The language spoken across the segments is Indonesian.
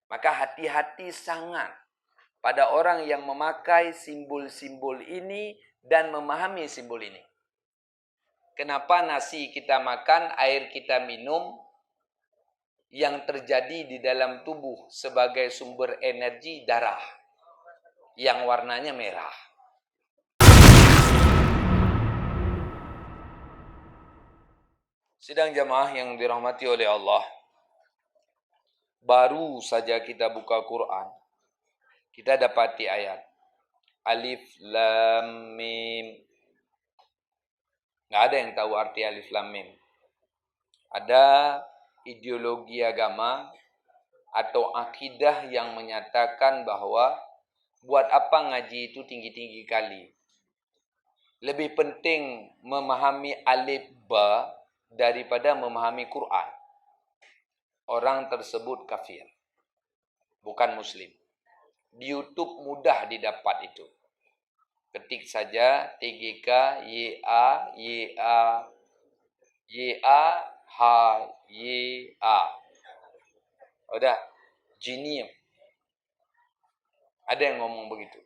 Maka hati-hati sangat pada orang yang memakai simbol-simbol ini dan memahami simbol ini. Kenapa nasi kita makan, air kita minum, yang terjadi di dalam tubuh sebagai sumber energi darah yang warnanya merah. Sidang jamaah yang dirahmati oleh Allah, baru saja kita buka Quran, kita dapati ayat Alif Lam Mim. Nggak ada yang tahu arti Alif Lam Mim. Ada ideologi agama atau akidah yang menyatakan bahwa buat apa ngaji itu tinggi-tinggi kali. Lebih penting memahami alif ba daripada memahami Quran. Orang tersebut kafir, bukan muslim. Di YouTube mudah didapat itu. Ketik saja TGK YA YA YA H YA. Udah, jinium. Ada yang ngomong begitu.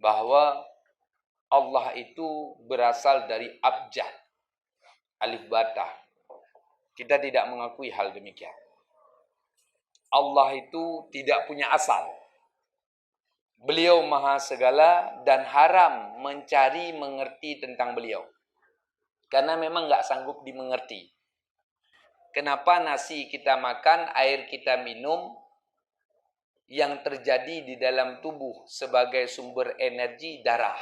Bahwa Allah itu berasal dari abjad, alif bata. Kita tidak mengakui hal demikian. Allah itu tidak punya asal. Beliau maha segala dan haram mencari mengerti tentang beliau. Karena memang nggak sanggup dimengerti. Kenapa nasi kita makan, air kita minum, yang terjadi di dalam tubuh sebagai sumber energi darah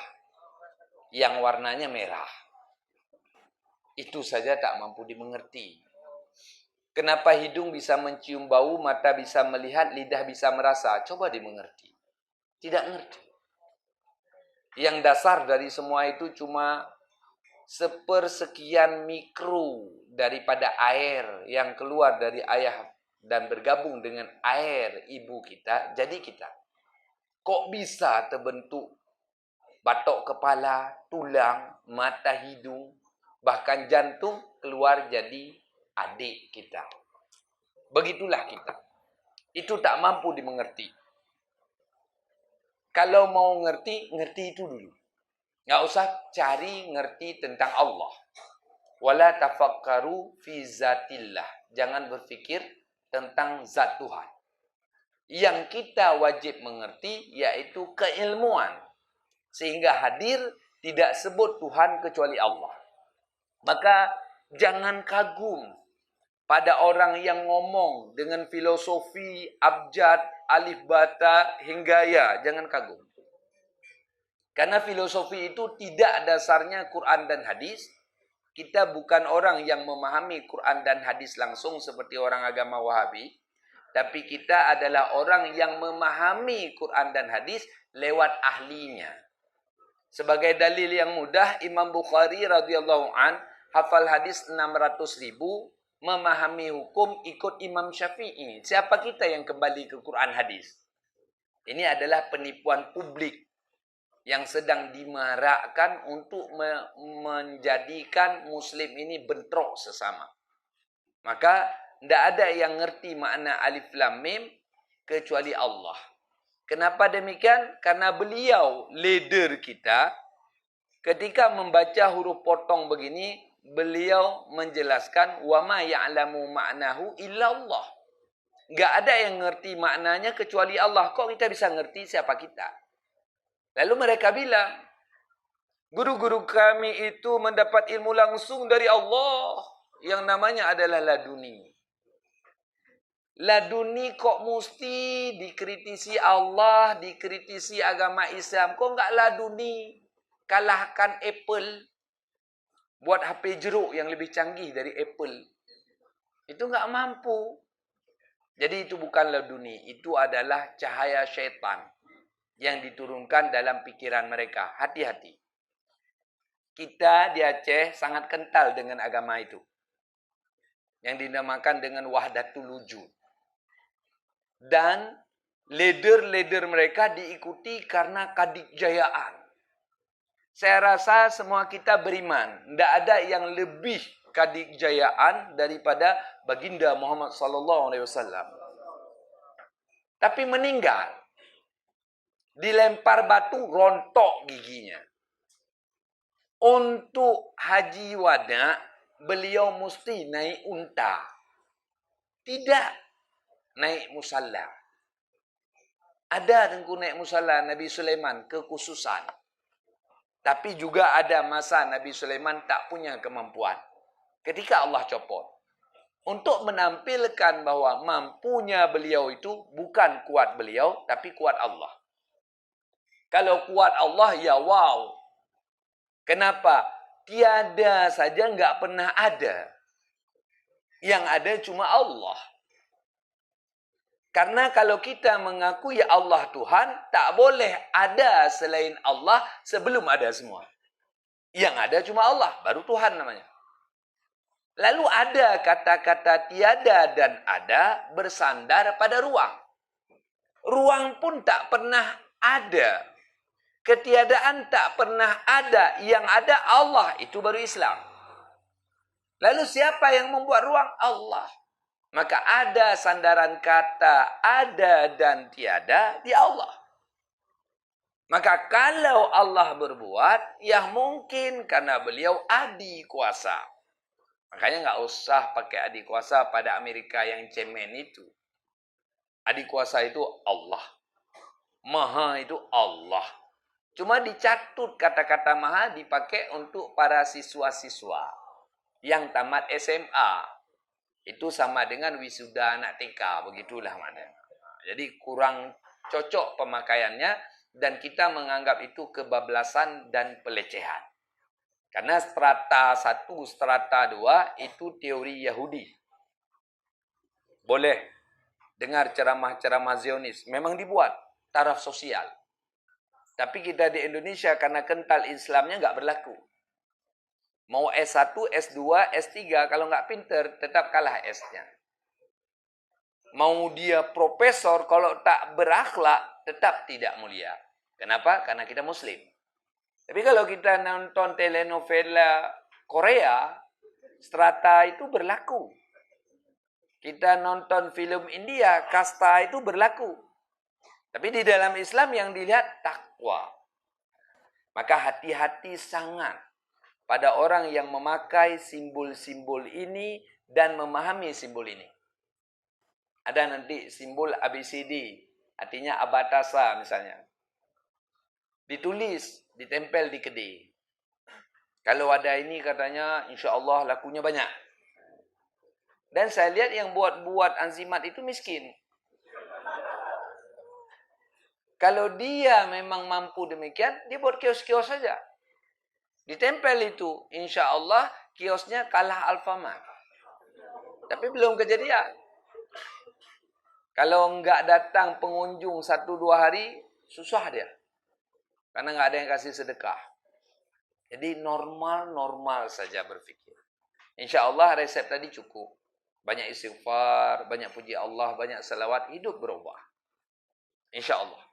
yang warnanya merah. Itu saja tak mampu dimengerti. Kenapa hidung bisa mencium bau, mata bisa melihat, lidah bisa merasa? Coba dimengerti. Tidak ngerti. Yang dasar dari semua itu cuma sepersekian mikro daripada air yang keluar dari ayah dan bergabung dengan air ibu kita, jadi kita. Kok bisa terbentuk batok kepala, tulang, mata hidung, bahkan jantung keluar jadi adik kita. Begitulah kita. Itu tak mampu dimengerti. Kalau mau ngerti, ngerti itu dulu. Nggak usah cari ngerti tentang Allah. Wala tafakkaru fi zatillah. Jangan berfikir tentang zat Tuhan. Yang kita wajib mengerti yaitu keilmuan. Sehingga hadir tidak sebut Tuhan kecuali Allah. Maka jangan kagum pada orang yang ngomong dengan filosofi abjad, alif bata hingga ya. Jangan kagum. Karena filosofi itu tidak dasarnya Quran dan hadis. Kita bukan orang yang memahami Quran dan hadis langsung seperti orang agama Wahabi. Tapi kita adalah orang yang memahami Quran dan hadis lewat ahlinya. Sebagai dalil yang mudah, Imam Bukhari radhiyallahu an hafal hadis 600.000, memahami hukum ikut Imam Syafi'i. Siapa kita yang kembali ke Quran hadis? Ini adalah penipuan publik yang sedang dimarakkan untuk menjadikan Muslim ini bentrok sesama. Maka tidak ada yang ngerti makna alif lam mim kecuali Allah. Kenapa demikian? Karena beliau, leader kita, ketika membaca huruf potong begini, beliau menjelaskan wa ma ya'lamu ma'nahu illallah. Enggak ada yang ngerti maknanya kecuali Allah. Kok kita bisa ngerti siapa kita? Lalu mereka bilang, guru-guru kami itu mendapat ilmu langsung dari Allah yang namanya adalah laduni. Laduni kok mesti dikritisi Allah, dikritisi agama Islam. Kok enggak laduni? Kalahkan Apple. Buat HP jeruk yang lebih canggih dari Apple. Itu enggak mampu. Jadi itu bukan laduni. Itu adalah cahaya syaitan yang diturunkan dalam pikiran mereka. Hati-hati. Kita di Aceh sangat kental dengan agama itu. Yang dinamakan dengan wahdatul wujud. Dan leader-leader mereka diikuti karena kadikjayaan. Saya rasa semua kita beriman. Tidak ada yang lebih kadikjayaan daripada baginda Muhammad SAW. Tapi meninggal. Dilempar batu, rontok giginya. Untuk haji wada, beliau mesti naik unta. Tidak naik musalla. Ada tengku naik musalla Nabi Sulaiman, kekhususan. Tapi juga ada masa Nabi Sulaiman tak punya kemampuan. Ketika Allah copot. Untuk menampilkan bahwa mampunya beliau itu bukan kuat beliau, tapi kuat Allah. Kalau kuat Allah, ya wow. Kenapa? Tiada saja enggak pernah ada. Yang ada cuma Allah. Karena kalau kita mengaku ya Allah Tuhan, tak boleh ada selain Allah sebelum ada semua. Yang ada cuma Allah, baru Tuhan namanya. Lalu ada kata-kata tiada dan ada bersandar pada ruang. Ruang pun tak pernah ada. Ketiadaan tak pernah ada. Yang ada Allah, itu baru Islam. Lalu siapa yang membuat ruang? Allah. Maka ada sandaran kata ada dan tiada di Allah. Maka kalau Allah berbuat, ya mungkin karena beliau adi kuasa. Makanya nggak usah pakai adi kuasa pada Amerika yang cemen itu. Adi kuasa itu Allah. Maha itu Allah. Cuma dicatut kata-kata maha dipakai untuk para siswa-siswa yang tamat SMA. Itu sama dengan wisuda anak TK, begitulah maknanya. Jadi kurang cocok pemakaiannya dan kita menganggap itu kebablasan dan pelecehan. Karena strata 1, strata 2 itu teori Yahudi. Boleh dengar ceramah-ceramah Zionis, memang dibuat taraf sosial. Tapi kita di Indonesia karena kental Islamnya nggak berlaku. Mau S1, S2, S3, kalau nggak pinter, tetap kalah S-nya. Mau dia profesor, kalau tak berakhlak, tetap tidak mulia. Kenapa? Karena kita Muslim. Tapi kalau kita nonton telenovela Korea, strata itu berlaku. Kita nonton film India, kasta itu berlaku. Tapi di dalam Islam yang dilihat takwa. Maka hati-hati sangat pada orang yang memakai simbol-simbol ini dan memahami simbol ini. Ada nanti simbol ABCD, artinya abatasa misalnya. Ditulis, ditempel di kedai. Kalau ada ini katanya insya Allah lakunya banyak. Dan saya lihat yang buat anzimat itu miskin. Kalau dia memang mampu demikian, dia buat kios-kios saja. Ditempel itu, insya Allah kiosnya kalah Alfamart. Tapi belum kejadian. Kalau enggak datang pengunjung 1-2 hari, susah dia. Karena enggak ada yang kasih sedekah. Jadi normal-normal saja berfikir. Insya Allah resep tadi cukup. Banyak istighfar, banyak puji Allah, banyak salawat, hidup berubah. Insya Allah.